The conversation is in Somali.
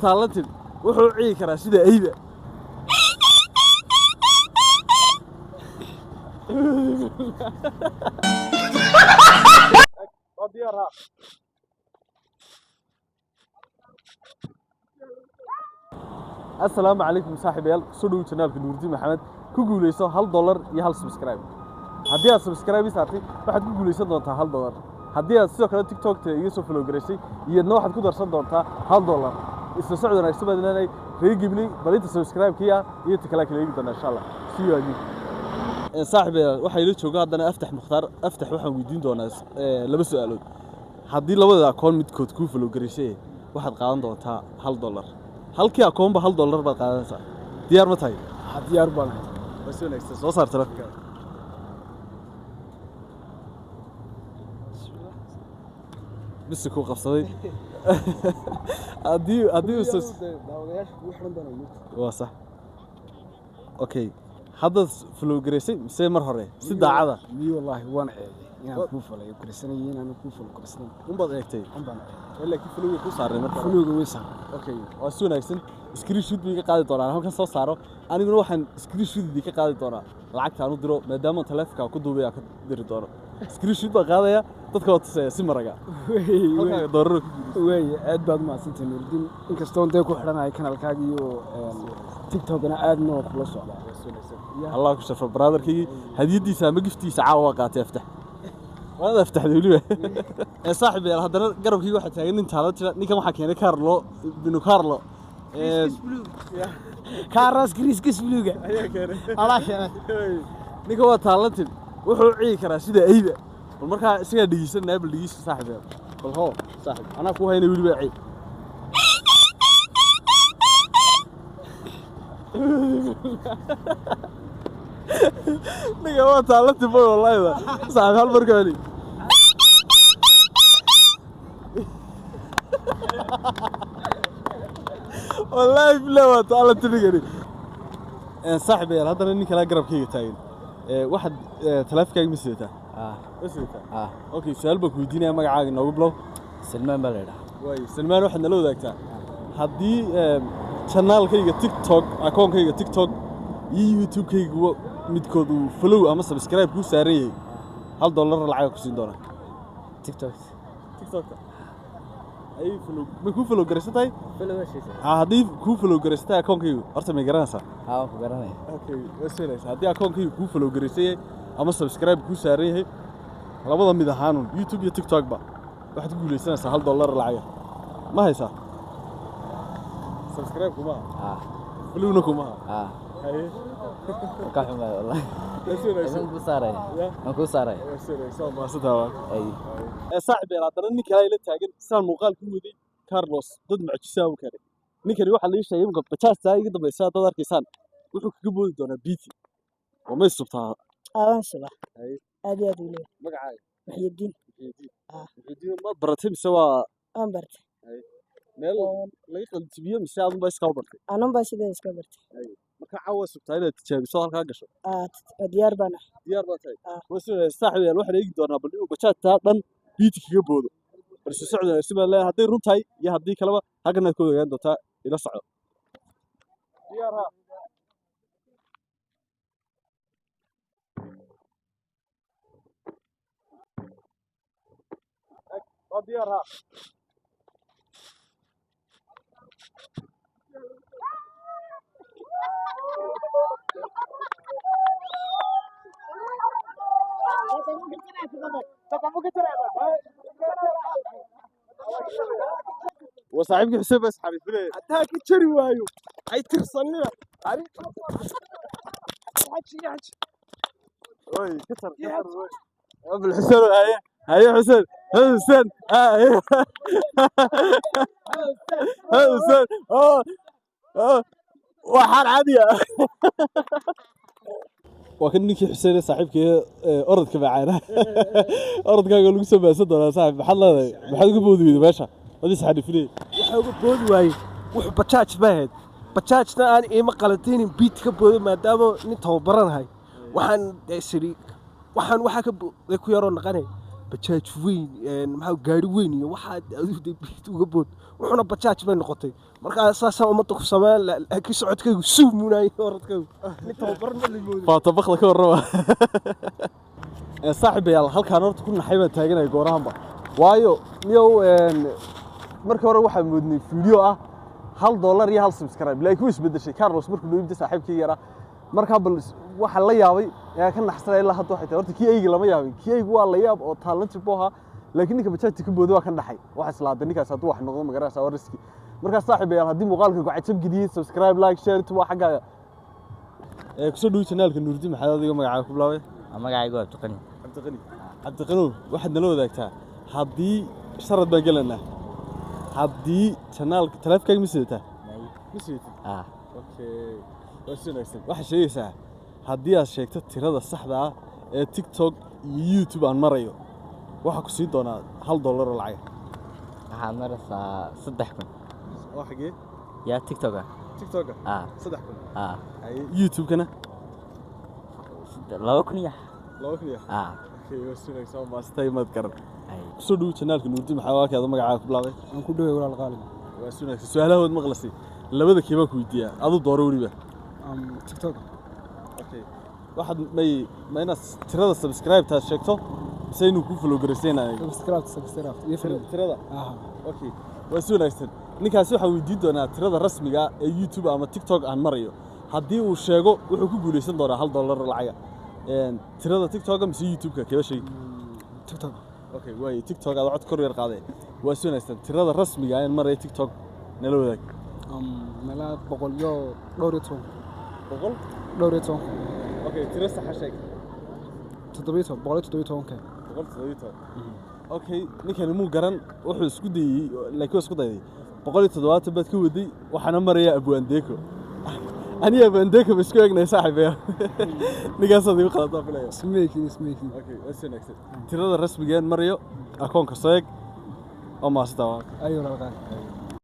taalatin wuxuu ciidi karaa sida ayda السلام عليكم صاحبيال سودو channelka Nuurdi Maxamed ku guuleyso $1 iyo 1 subscribe hadii aad subscribe saartay waxaad ku guuleysan doontaa $1 hadii aad sidoo kale TikTok ta iga soo follow gareysay iyadna waxaad ku darsan doontaa $1 isla socod wanaagsan baad leedahay reegibni balinta subscribe kiya iyo tikala kale igu doona insha Allah see you again صاحبيال waxa ila jooga hadana aftax muxtaar aftax waxaan weydiin doonaa laba su'aalood hadii labada akoon midkood ku follow gareysay waxaad qaadan doontaa $1 halkii akoonba $1 baad qaadanaysaa diyaar ma tahay diyaar baan bas wanaagsan soo saar telefonka بس كو قفصدي ادي اساس صح اوكي هذا فلو غريسي سي مر هوري سي داعده مي والله وانا inaan ku falay garisanayeen inaan ku falo garisanay baad eegtay ilaa ki fluga ku saaray marka fluga way saaray okay waa si wanaagsan screenshot bi ka qaadi doonaa halkan soo saaro aniguna waxaan screenshot bi ka qaadi doonaa lacagta aan u diro maadaama telefoonka ku duubay ka diri doono screenshot baa qaadaya dadka wada tusaya si maraga halka doorar ku way aad baad ma santeen Nuurdin inkastoo intee ku xiranaay kanaalkaaga iyo TikTok-na aadna oo kula socda Allah ku shafro brotherkii hadiyadiisa ma giftiisa caawa qaatay aftax وانا افتح لي يا صاحبي هذا قربكي واحد تاغن انت هذا نيكا waxa keenay Carlo binu Carlo Carlos Chris Bluga ayaa keenay ala keenay ninka waa taalatin wuxuu ciidi karaa sida ayda bal marka isaga dhigisan naabal dhigis saaxiib bal hoo saaxiib ana ku haynay wili baa ciid ninka waa taalatin wallahi saaxiib hal mar kale والله بلا وتعالى تنقري صاحبي هذا اني كلا قرب كيغا تاغن واحد تلافكاغ مسيتا مسيتا اوكي سؤال بك ويدينا magacaaga noogu blow Salman Balada way Salman waxaad nala wadaagtaa hadii channelkayga TikTok akoonkayga TikTok iyo YouTube-kayga midkood uu follow ama subscribe ku saaran yahay $1 lacag ku siin doona TikTok ay ma ku follow gareysatay hadii ku follow gareysatay akoonkaygu horta ma garanaysaa ku garanay okay wasiilaysa hadii akoonkaygu ku follow gareysay ama subscribe ku saaran yahay labada mid ahaan YouTube iyo TikTok ba waxaad ku guuleysanaysaa $1 lacag ma haysaa subscribe kuma followna kuma haye ka xumay wallahi wasiilaysa aan ku saaray wasiilaysa ma sadawa ay صاحبي هذا ninka kale ila taagan saan muuqaal ku waday Carlos dad macjiisa u keenay ninkani waxa la sheegay in qabajaasta iga dambaysa dad arkaysan wuxuu kaga boodi doonaa BT oo ma subtaa aan sala aad iyo aad u leeyahay magacaaga Muxyidiin ma baratay mise waa aan bartay meel laga qalbiyo mise aad ba iska bartay aanan ba sidee iska bartay marka caawa subtaa inaad tijaabiso halka gasho diyaar baan tahay wasiir saaxiib waxa eegi doonaa bal inuu bajaajta dhan BT kaga boodo bal si socdo si ma leeyahay hadii runtahay iyo hadii kaleba halkan aad ku ogaan doontaa ila socdo diyaar diyaar وصاحبك حسين بس حبيبي hadaa ka jari waayo ay tirsanina ari haji وي كثر ابو الحسين هيا حسين حسين حسين وحال عادية وكان نيكي حسين صاحبك أرضك معانا أرضك قالوا لك سبع صدر صاحب محل قبودي باشا هذه سحري فيني قبودي واي وحبتشاش باهد بتشاشنا أنا إيه مقالتين بيت كبودي ما دامو نتوبرن هاي وحن سري وحن كو يرون قني بتشاش وين maxaa gaari weyn iyo waxa bيت uga bood wuxuna bajaaj bay noqotay markaa saasaan ummadda ku sameyn laakiin socodkaygu suumunayo orodkaygu nin tababaran ma limoodo faatabakda ka warrama saaxiibayaal halkaan horta ku naxay baan taaganaya goorahanba waayo niyow markii hore waxaan moodnay fiideo ah $1 iyo 1 subscribe laakiin wuu isbedeshay Carlos markuu loo iibtay saaxiibkii yaraa markaa bal waxa la yaabay ayaa ka naxsanay ilaa hadda waxay tahay horta kii aygi lama yaabin kii aygu waa la yaab oo talent buu ahaa laakiin ninka bajaajta ka boodo waa ka dhaxay waxa islaada ninkaas hadduu wax noqdo magaraasa waa riski markaa saaxiibayaal haddii muuqaalka ku cajab gidiyay subscribe like share waa xaggaaga ku soo dhaw channelka Nuurdi maxaad adiga magacaaga ku bilaabay magacaygu waa Cabdiqani cabdiqani waxaad nala wadaagtaa haddii sharad baan gelanaa haddii channelka taleefankaaga ma sidataa ma sidataa okay waxa sheegaysaa haddii aad sheegto tirada saxda ah ee TikTok iyo YouTube aan marayo waxa ku sii doonaa $1 oo lacag waxaad maraysaa 3,000 waa xagee yaa TikTok 3,000 ay YouTube-kana 2,000 okay wasuunaysaa maastay mad garan kusoo dhaw channelka Nuurdi maxaa waa kaada magacaaga ku bilaabay aan ku dhaway walaal qaalin wasuunaysaa su'aalahood maqlasay labada kiiba ku weydiiyaa adu dooro waliba TikTok okay waxaad mayna tirada subscribe taad sheegto saynu ku follow gareysanahay subscribe iyo follow tirada okay wasuunaysaa ninkaas waxa weydiin doonaa tirada rasmiga ee YouTube ama TikTok aan marayo haddii uu sheego wuxuu ku guuleysan doonaa $1 lacag tirada TikTok ama YouTube-ka kaba sheeg TikTok okay way TikTok aad cod kor yar qaaday waa suunaysan tirada rasmiga ah ee maray TikTok nala wadaag mala 100 iyo dhowr iyo 10 okay tiro sax ah sheeg 700 okay ninkan muu garan wuxuu isku dayay laakiin isku dayay 170 baad ka waday waxaana maraya Abu Andeeko aniga Abu Andeeko isku eegnay saaxiibaya nigaas adigu qalad filayo ismeeki okay wasuunaysan tirada rasmiga ah marayo akoonka seeg oo maasta ayo walaal